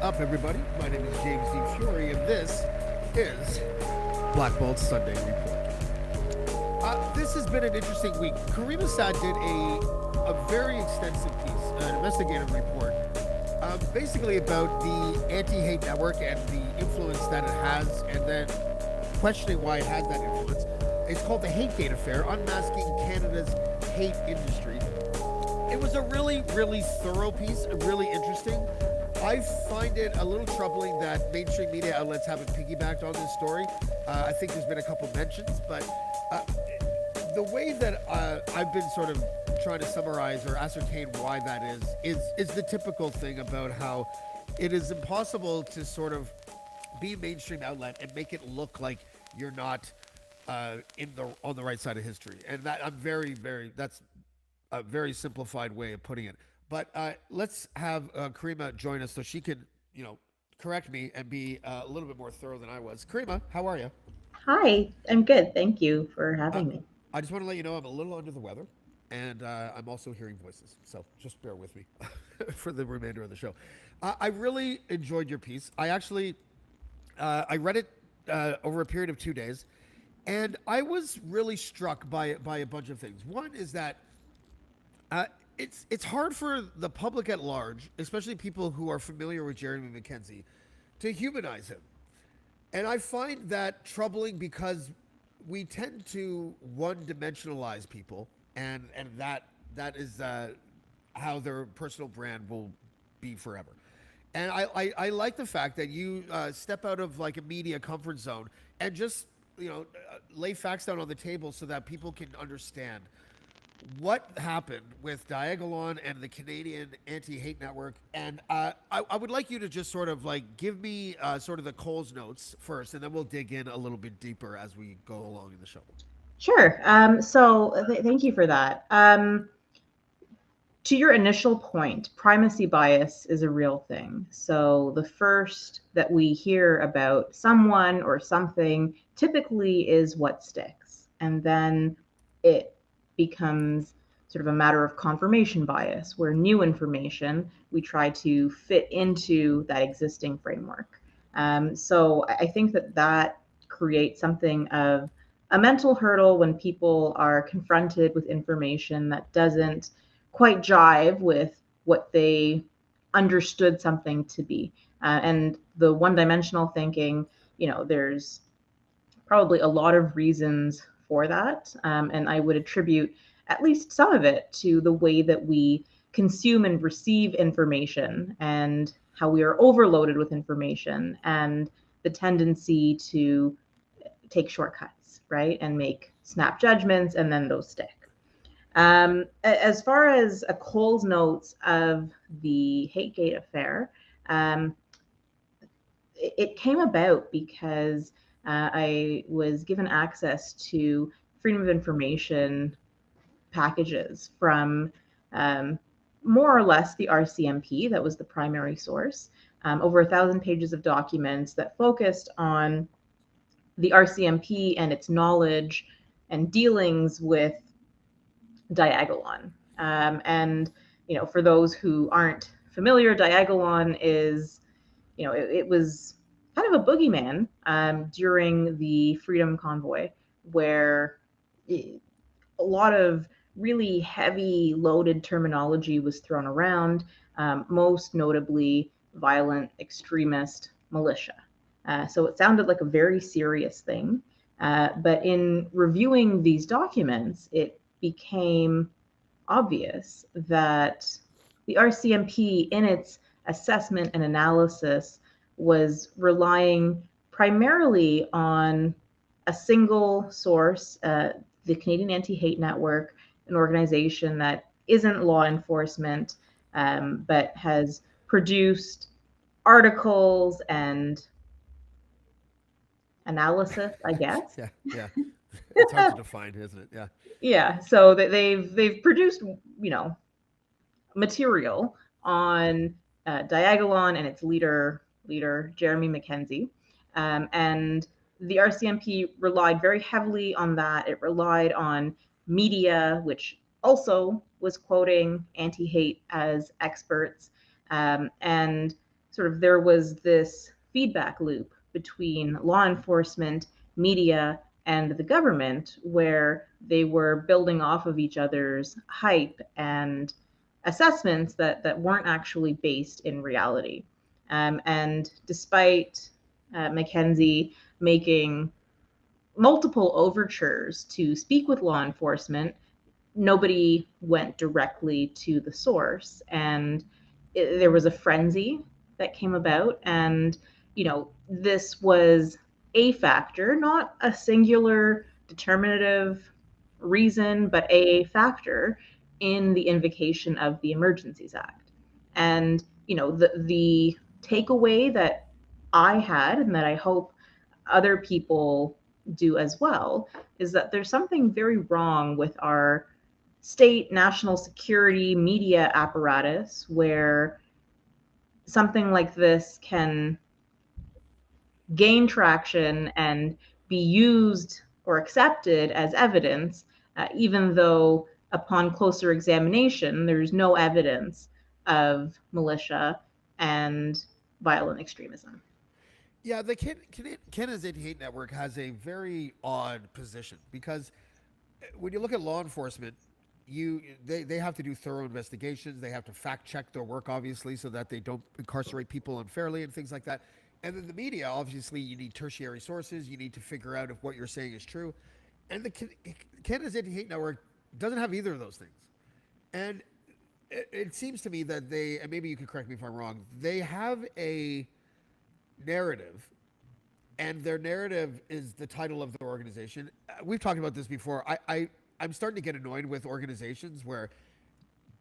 up, everybody? My name is James D. Fury, and this is Blackballed Sunday Report. This has been an interesting week. Caryma Sa'd did a very extensive piece, an investigative report, basically about the Anri-Hate Network and the influence that it has, and then questioning why it has that influence. It's called the HateGate Affair, Unmasking Canada's Hate Industry. It was a really, really thorough piece, really interesting. I find it a little troubling that mainstream media outlets haven't piggybacked on this story. I think there's been a couple mentions, but uh, the way that I've been sort of trying to summarize or ascertain why that is the typical thing about how it is impossible to sort of be a mainstream outlet and make it look like you're not in the on the right side of history. And that I'm very, very that's a very simplified way of putting it. But let's have Caryma join us so she can, correct me and be a little bit more thorough than I was. Caryma, how are you? Hi, I'm good. Thank you for Uh, having me. I just want to let you know I'm a little under the weather, and I'm also hearing voices. So just bear with me for the remainder of the show. I really enjoyed your piece. I read it over a period of 2 days, and I was really struck by a bunch of things. One is that Uh, it's hard for the public at large, especially people who are familiar with Jeremy McKenzie, to humanize him. And I find that troubling because we tend to one-dimensionalize people, and that is how their personal brand will be forever. And I like the fact that you step out of like a media comfort zone and just lay facts down on the table so that people can understand what happened with Diagolon and the Canadian Anri-Hate Network. And I would like you to just sort of like give me sort of the Coles notes first, and then we'll dig in a little bit deeper as we go along in the show. Sure. Thank you for that. To your initial point, primacy bias is a real thing. So the first that we hear about someone or something typically is what sticks. And then it becomes sort of a matter of confirmation bias, where new information we try to fit into that existing framework. So I think that creates something of a mental hurdle when people are confronted with information that doesn't quite jive with what they understood something to be. And the one dimensional thinking, there's probably a lot of reasons for that. And I would attribute at least some of it to the way that we consume and receive information and how we are overloaded with information and the tendency to take shortcuts, right? And make snap judgments and then those stick. As far as a Cole's notes of the HateGate affair, um, it came about because I was given access to freedom of information packages from more or less the RCMP, that was the primary source, over 1,000 pages of documents that focused on the RCMP and its knowledge and dealings with Diagolon. And for those who aren't familiar, Diagolon is, it was kind of a boogeyman during the Freedom Convoy, where a lot of really heavy loaded terminology was thrown around, most notably violent extremist militia. So it sounded like a very serious thing. But in reviewing these documents, it became obvious that the RCMP, in its assessment and analysis, was relying primarily on a single source, the Canadian Anri-Hate Network, an organization that isn't law enforcement, but has produced articles and analysis, I guess. Yeah, yeah. It's hard to define, isn't it? Yeah. Yeah, so that they've produced, you know, material on Diagolon and its leader Jeremy McKenzie, and the RCMP relied very heavily on that. It relied on media, which also was quoting anti-hate as experts, and sort of there was this feedback loop between law enforcement, media, and the government, where they were building off of each other's hype and assessments that weren't actually based in reality. And despite Mackenzie making multiple overtures to speak with law enforcement, nobody went directly to the source. And there was a frenzy that came about. And, this was a factor, not a singular determinative reason, but a factor in the invocation of the Emergencies Act. And, the takeaway that I had, and that I hope other people do as well, is that there's something very wrong with our state national security media apparatus, where something like this can gain traction and be used or accepted as evidence, even though upon closer examination, there's no evidence of militia and violent extremism. Yeah, the Canada's Anti-Hate Network has a very odd position because when you look at law enforcement, they have to do thorough investigations. They have to fact check their work, obviously, so that they don't incarcerate people unfairly and things like that. And then the media, obviously, you need tertiary sources. You need to figure out if what you're saying is true. And the Canada's Anti-Hate Network doesn't have either of those things. And it seems to me that they, and maybe you can correct me if I'm wrong, they have a narrative, and their narrative is the title of their organization. We've talked about this before. I'm starting to get annoyed with organizations where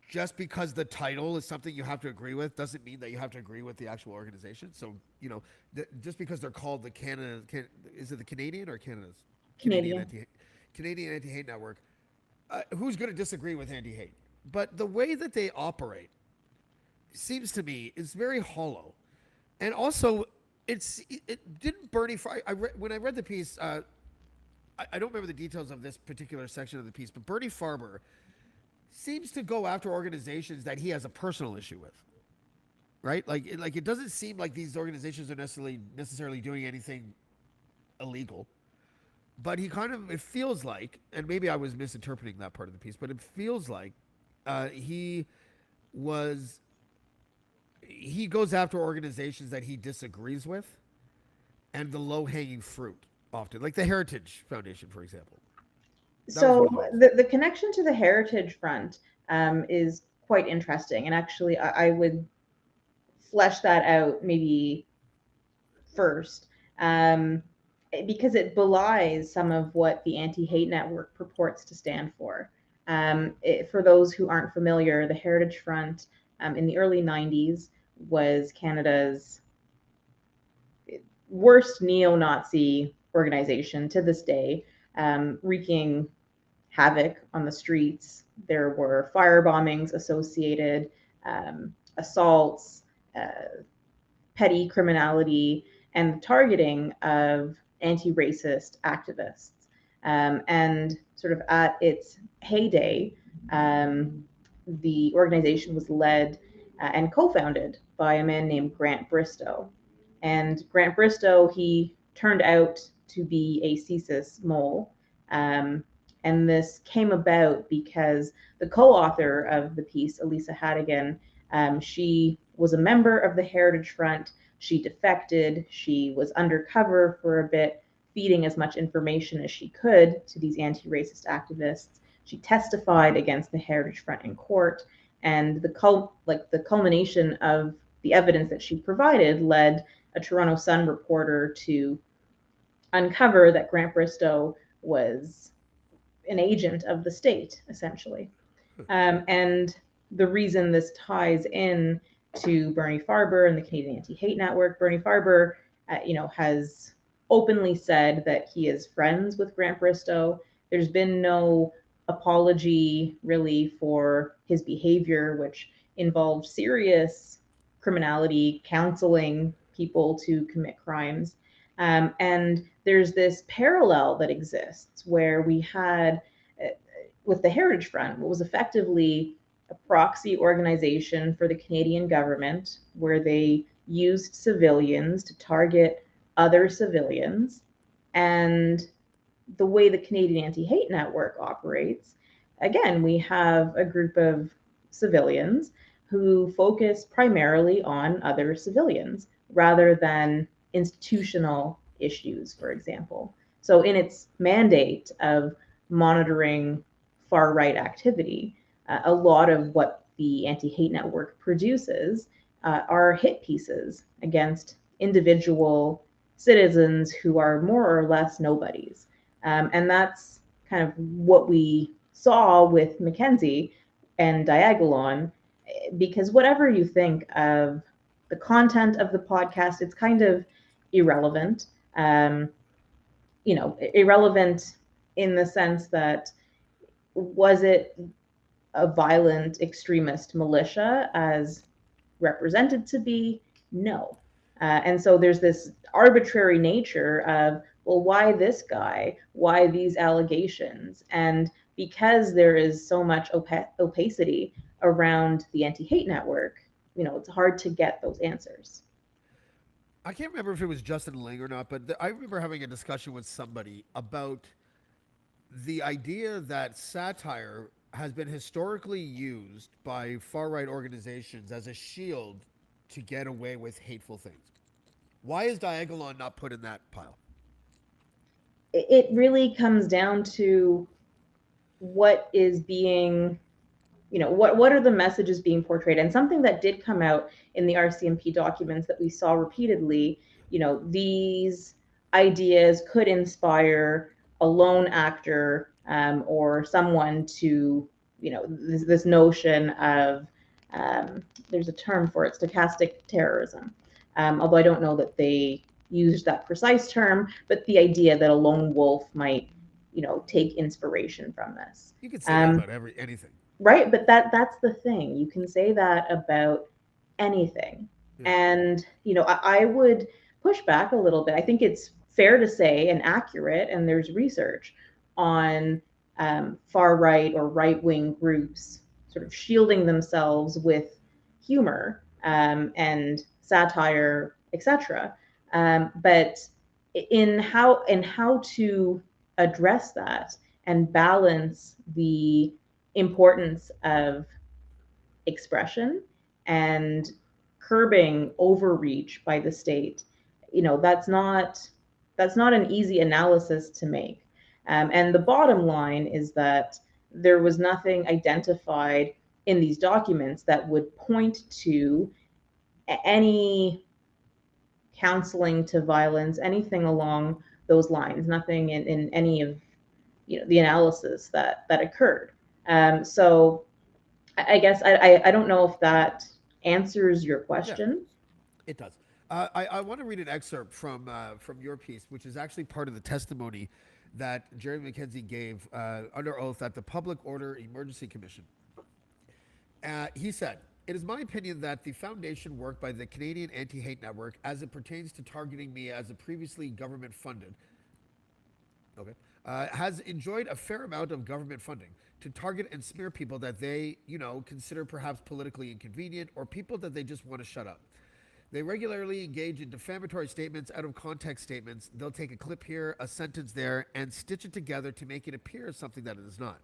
just because the title is something you have to agree with doesn't mean that you have to agree with the actual organization. So, just because they're called the is it the Canadian or Canada's? Canadian. Canadian Anti-Hate Network. Who's going to disagree with anti-hate? But the way that they operate seems to me is very hollow. And also, it didn't Bernie. When I read the piece, I don't remember the details of this particular section of the piece, but Bernie Farber seems to go after organizations that he has a personal issue with, right? Like it doesn't seem like these organizations are necessarily doing anything illegal, but it feels like, and maybe I was misinterpreting that part of the piece, but it feels like he goes after organizations that he disagrees with, and the low-hanging fruit often, like the Heritage Foundation, for example. So the connection to the Heritage Front is quite interesting. And actually, I would flesh that out maybe first, because it belies some of what the Anti-Hate Network purports to stand for. For those who aren't familiar, the Heritage Front in the early 90s was Canada's worst neo-Nazi organization to this day, wreaking havoc on the streets. There were fire bombings associated, assaults, petty criminality, and targeting of anti-racist activists. And sort of at its heyday, the organization was led and co-founded by a man named Grant Bristow. And Grant Bristow, he turned out to be a CSIS mole. And this came about because the co-author of the piece, Elisa Hadigan, she was a member of the Heritage Front. She defected. She was undercover for a bit, feeding as much information as she could to these anti-racist activists. She testified against the Heritage Front in court, and the culmination of the evidence that she provided led a Toronto Sun reporter to uncover that Grant Bristow was an agent of the state, essentially. And the reason this ties in to Bernie Farber and the Canadian Anti-Hate Network, Bernie Farber, has openly said that he is friends with Grant Bristow. There's been no apology really for his behavior, which involved serious criminality, counseling people to commit crimes. And there's this parallel that exists where we had, with the Heritage Front, what was effectively a proxy organization for the Canadian government, where they used civilians to target other civilians. And the way the Canadian Anri-Hate Network operates, again, we have a group of civilians who focus primarily on other civilians rather than institutional issues, for example. So, in its mandate of monitoring far right activity, a lot of what the Anti Hate Network produces are hit pieces against individual citizens who are more or less nobodies. And that's kind of what we saw with Mackenzie and Diagolon, because whatever you think of the content of the podcast, it's kind of irrelevant. Um, Irrelevant in the sense that, was it a violent extremist militia as represented to be? No. And so there's this arbitrary nature of, well, why this guy? Why these allegations? And because there is so much opacity around the anti-hate network, it's hard to get those answers. I can't remember if it was Justin Ling or not, but I remember having a discussion with somebody about the idea that satire has been historically used by far right organizations as a shield to get away with hateful things. Why is Diagolon not put in that pile? It really comes down to what is being, what are the messages being portrayed. And something that did come out in the RCMP documents that we saw repeatedly, these ideas could inspire a lone actor, or someone to, this notion of, there's a term for it, stochastic terrorism. Although I don't know that they used that precise term, but the idea that a lone wolf might, take inspiration from this. You could say that about anything. Right, but that's the thing. You can say that about anything. Yeah. And, I would push back a little bit. I think it's fair to say, and accurate, and there's research on far right or right wing groups sort of shielding themselves with humor, and satire, etc. But in how to address that and balance the importance of expression and curbing overreach by the state, that's not an easy analysis to make. And the bottom line is that there was nothing identified in these documents that would point to any counseling to violence, anything along those lines. Nothing in any of the analysis that occurred. So I guess I don't know if that answers your question. Yeah, it does. I want to read an excerpt from your piece, which is actually part of the testimony that Jerry Mackenzie gave under oath at the Public Order Emergency Commission. He said, "It is my opinion that the foundation work by the Canadian Anri-Hate Network, as it pertains to targeting me as a previously government funded, has enjoyed a fair amount of government funding to target and smear people that they, consider perhaps politically inconvenient, or people that they just want to shut up. They regularly engage in defamatory statements, out of context statements. They'll take a clip here, a sentence there, and stitch it together to make it appear as something that it is not.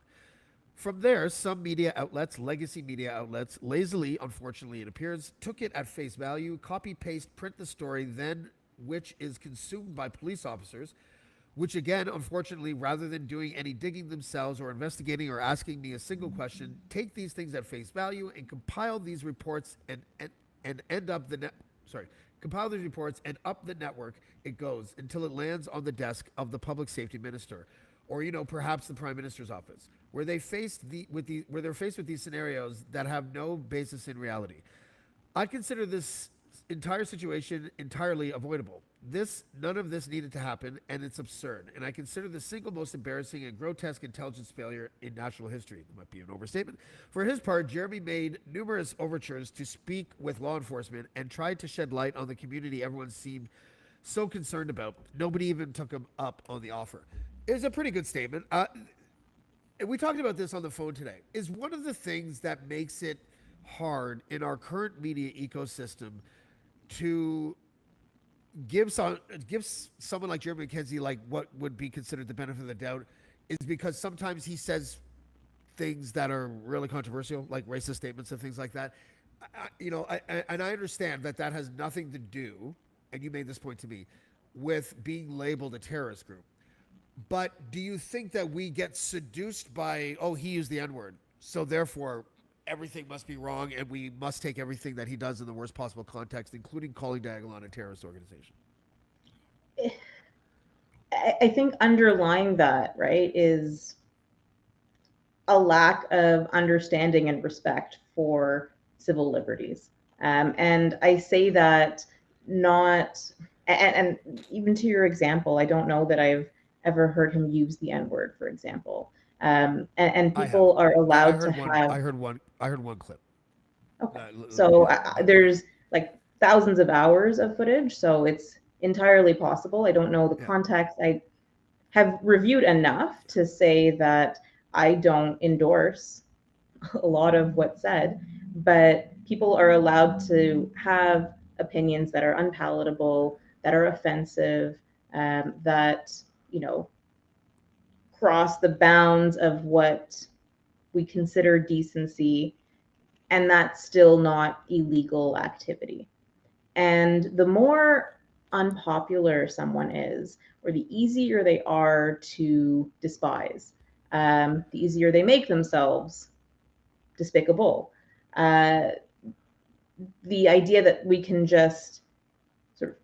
From there, some media outlets, legacy media outlets, lazily, unfortunately it appears, took it at face value, copy, paste, print the story, then which is consumed by police officers, which again, unfortunately, rather than doing any digging themselves or investigating or asking me a single question, take these things at face value and compile these reports and end up compile these reports and up the network it goes until it lands on the desk of the public safety minister, or perhaps the prime minister's office, where they're faced with these scenarios that have no basis in reality. I consider this entire situation entirely avoidable. None of this needed to happen, and it's absurd. And I consider the single most embarrassing and grotesque intelligence failure in national history. It might be an overstatement. For his part, Jeremy made numerous overtures to speak with law enforcement and tried to shed light on the community everyone seemed so concerned about. Nobody even took him up on the offer." It was a pretty good statement. And we talked about this on the phone today. Is one of the things that makes it hard in our current media ecosystem to give someone like Jeremy McKenzie like what would be considered the benefit of the doubt is because sometimes he says things that are really controversial, like racist statements and things like that. And I understand that that has nothing to do, and you made this point to me, with being labeled a terrorist group. But do you think that we get seduced by, oh, he used the N word, so therefore everything must be wrong, and we must take everything that he does in the worst possible context, including calling Diagolon a terrorist organization? I think underlying that, right, is a lack of understanding and respect for civil liberties. And I say that not, and even to your example, I don't know that I've ever heard him use the N word, for example. And I have. people are I allowed to heard one. have. I heard one. I heard one clip. Okay. Yeah, So but there's like thousands of hours of footage, so it's entirely possible. I don't know the yeah, context. I have reviewed enough to say that I don't endorse a lot of what's said, but people are allowed to have opinions that are unpalatable, that are offensive, that, you know, cross the bounds of what we consider decency, and that's still not illegal activity. And the more unpopular someone is, or the easier they are to despise, the easier they make themselves despicable. Uh, the idea that we can just sort of,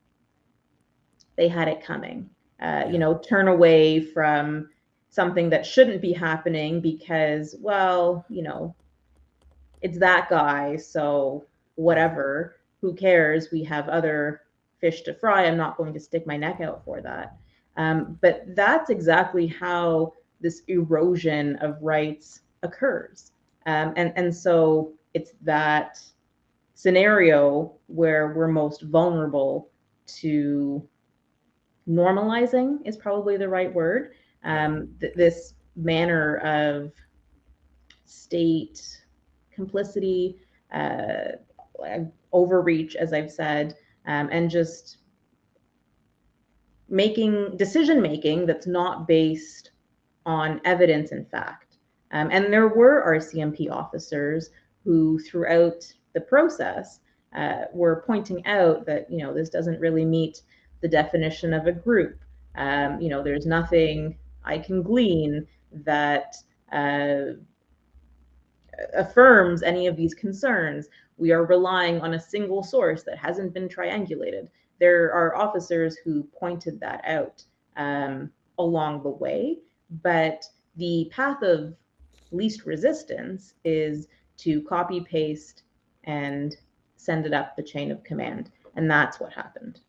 they had it coming, yeah, turn away from something that shouldn't be happening because, well, it's that guy, so yeah. whatever, who cares? We have other fish to fry. I'm not going to stick my neck out for that. But that's exactly how this erosion of rights occurs. And so it's that scenario where we're most vulnerable to normalizing, is probably the right word. Right. This manner of state complicity, uh, overreach, as I've said, and just decision making that's not based on evidence and fact. And there were RCMP officers who, throughout the process, were pointing out that this doesn't really meet the definition of a group. There's nothing I can glean that affirms any of these concerns. We are relying on a single source that hasn't been triangulated. There are officers who pointed that out along the way, but the path of least resistance is to copy paste and send it up the chain of command. And that's what happened.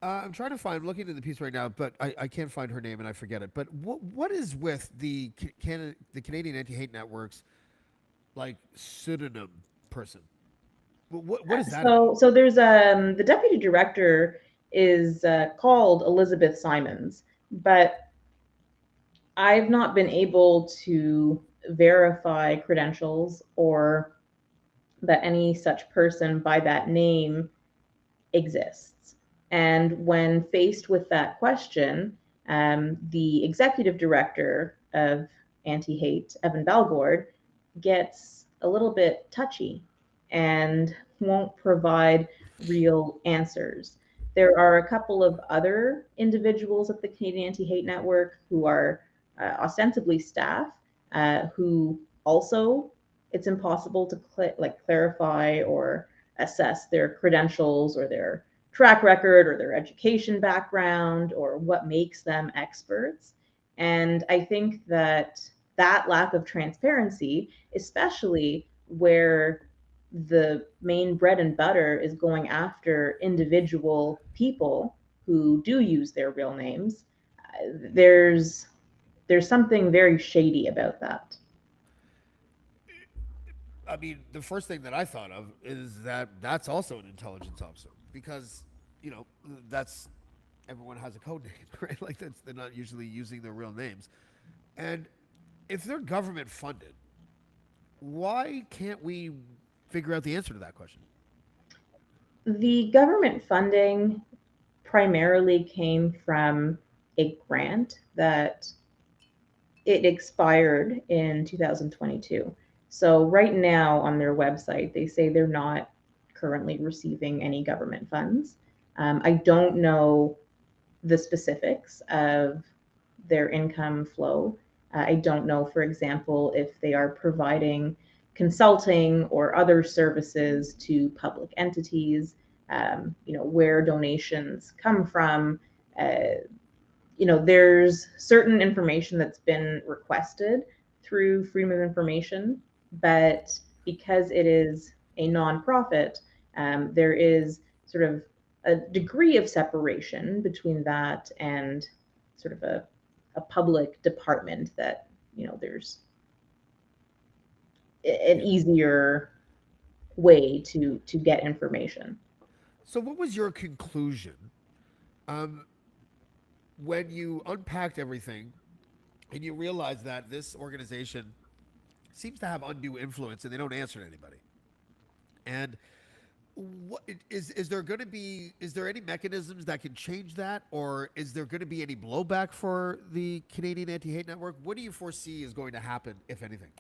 I'm trying to find. I'm looking at the piece right now, but I can't find her name and I forget it. But what is with the Canadian Anti-Hate Network's like pseudonym person? What is that about? So there's the deputy director is called Elizabeth Simons, but I've not been able to verify credentials or that any such person by that name exists. And when faced with that question, the executive director of Anti Hate, Evan Balgord, gets a little bit touchy and won't provide real answers. There are a couple of other individuals at the Canadian Anti Hate Network who are ostensibly staff who also, it's impossible to clarify or assess their credentials or their track record or their education background or what makes them experts. And I think that that lack of transparency, especially where the main bread and butter is going after individual people who do use their real names, there's something very shady about that. I mean, the first thing that I thought of is that that's also an intelligence officer because you know that's everyone has a code name, right? Like that's they're not usually using their real names, and if they're government funded, why can't we figure out the answer to that question? The government funding primarily came from a grant that it expired in 2022. So right now on their website, they say they're not currently receiving any government funds. I don't know the specifics of their income flow. I don't know, for example, if they are providing consulting or other services to public entities, where donations come from. Uh, there's certain information that's been requested through Freedom of Information, but because it is a nonprofit, there is sort of a degree of separation between that and sort of a public department that, there's an Yeah. easier way to get information. So, what was your conclusion um, when you unpacked everything and you realized that this organization seems to have undue influence and they don't answer to anybody? And what is there going to be? Is there any mechanisms that can change that, or is there going to be any blowback for the Canadian Anti-Hate Network? What do you foresee is going to happen, if anything?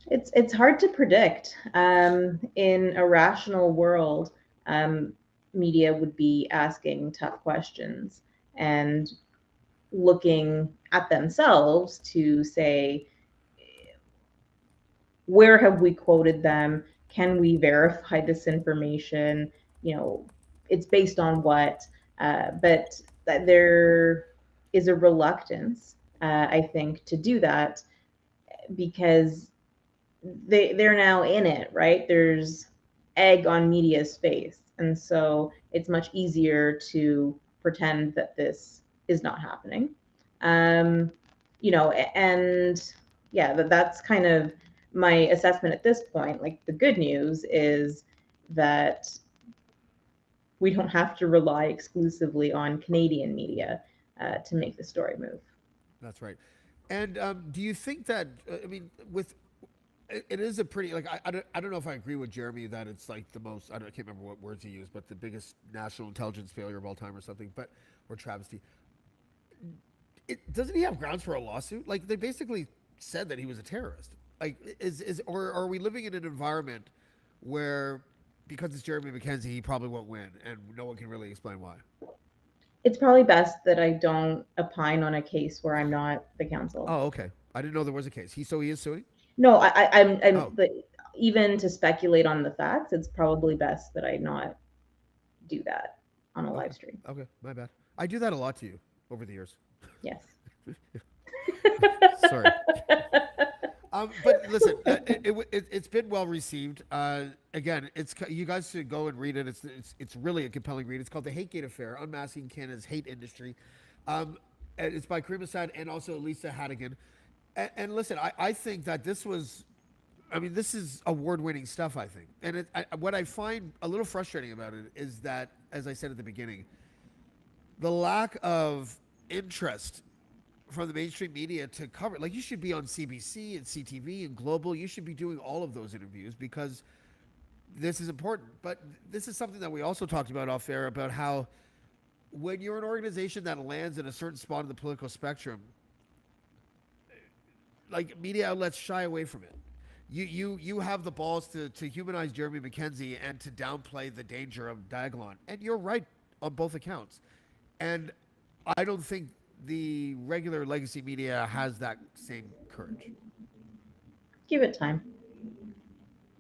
It's hard to predict. In a rational world, um, media would be asking tough questions and looking at themselves to say, where have we quoted them? Can we verify this information? You know, it's based on what? But there is a reluctance, I think, to do that because they're now in it, right? There's egg on media's face, and so it's much easier to pretend that this is not happening. Um, and yeah, that's kind of my assessment at this point. Like the good news is that we don't have to rely exclusively on Canadian media to make the story move. That's right. And do you think that I mean, with it is a pretty like I don't know if I agree with Jeremy that it's like the most I can't remember what words he used, but the biggest national intelligence failure of all time or something, but or travesty. Doesn't he have grounds for a lawsuit? Like they basically said that he was a terrorist. Like is or are we living in an environment where because it's Jeremy McKenzie, he probably won't win, and no one can really explain why. It's probably best that I don't opine on a case where I'm not the counsel. Oh, okay. I didn't know there was a case. He is suing. No, I'm Oh, but even to speculate on the facts, it's probably best that I not do that on a live okay, stream. okay. My bad. I do that a lot to you over the years. Yes. Sorry. But listen, it's been well received. Again, it's you guys should go and read it. It's really a compelling read. It's called The HateGate Affair: Unmasking Canada's Hate Industry. And it's by Caryma Sa'd and also Lisa Haddigan. And listen, I think that this was, I mean, this is award-winning stuff. I think, and what I find a little frustrating about it is that, as I said at the beginning, the lack of interest from the mainstream media to cover. Like you should be on CBC and CTV and Global. You should be doing all of those interviews because this is important. But this is something that we also talked about off air about how when you're an organization that lands in a certain spot in the political spectrum, like media outlets shy away from it. You have the balls to humanize Jeremy McKenzie and to downplay the danger of Diagolon. And you're right on both accounts. And I don't think the regular legacy media has that same courage. Give it time.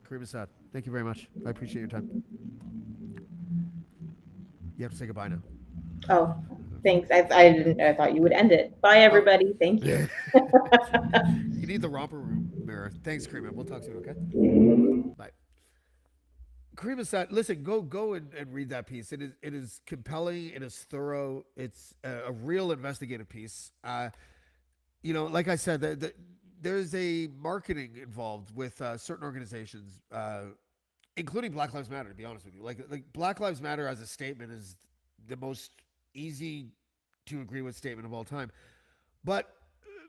Caryma Sa'd, thank you very much. I appreciate your time. You have to say goodbye now. Oh, thanks. I didn't. I thought you would end it. Bye, Oh, everybody. Thank you. you need the romper room mirror. Thanks, Caryma. We'll talk soon, okay? Bye. Caryma Sa'd, listen, go and read that piece. It is compelling. It is thorough. It's a real investigative piece. Like I said, there's a marketing involved with certain organizations, including Black Lives Matter. To be honest with you, like Black Lives Matter as a statement is the most easy to agree with statement of all time, but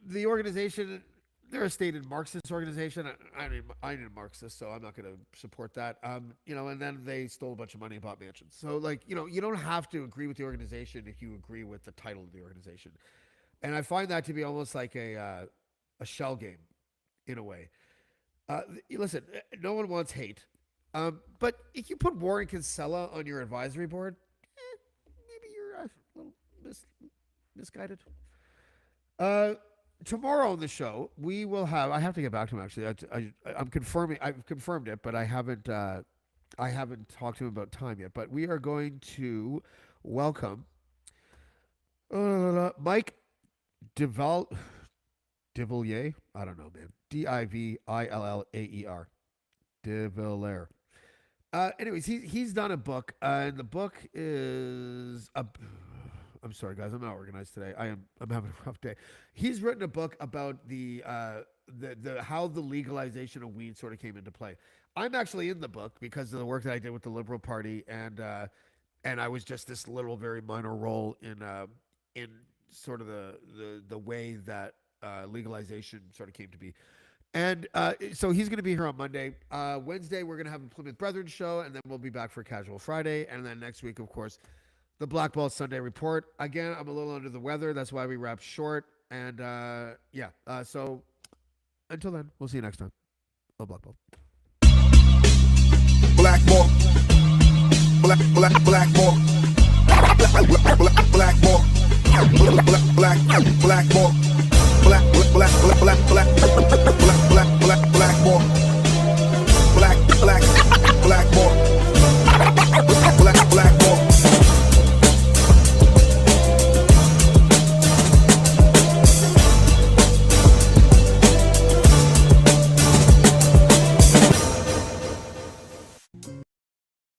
the organization they're a stated Marxist organization. I ain't a Marxist, so I'm not going to support that. And then they stole a bunch of money and bought mansions. So, like, you don't have to agree with the organization if you agree with the title of the organization. And I find that to be almost like a shell game, in a way. Listen, no one wants hate. But if you put Warren Kinsella on your advisory board, maybe you're a little misguided. Tomorrow on the show, we will have. I have to get back to him. Actually, I'm confirming. I've confirmed it, but I haven't talked to him about time yet. But we are going to welcome Mike Divillier. I don't know, man. Divillaer. Divillier. Anyways, he's done a book, and the book is I'm sorry, guys. I'm not organized today. I'm having a rough day. He's written a book about the how the legalization of weed sort of came into play. I'm actually in the book because of the work that I did with the Liberal Party, and I was just this little very minor role in sort of the way that legalization sort of came to be. And so he's going to be here on Monday. Wednesday, we're going to have a Plymouth Brethren show, and then we'll be back for Casual Friday. And then next week, of course, the Blackballed Sunday Report. Again, I'm a little under the weather. That's why we wrap short. And so until then, we'll see you next time. Blackball. Blackball. Blackball. Blackball. Blackball. Blackball. Black.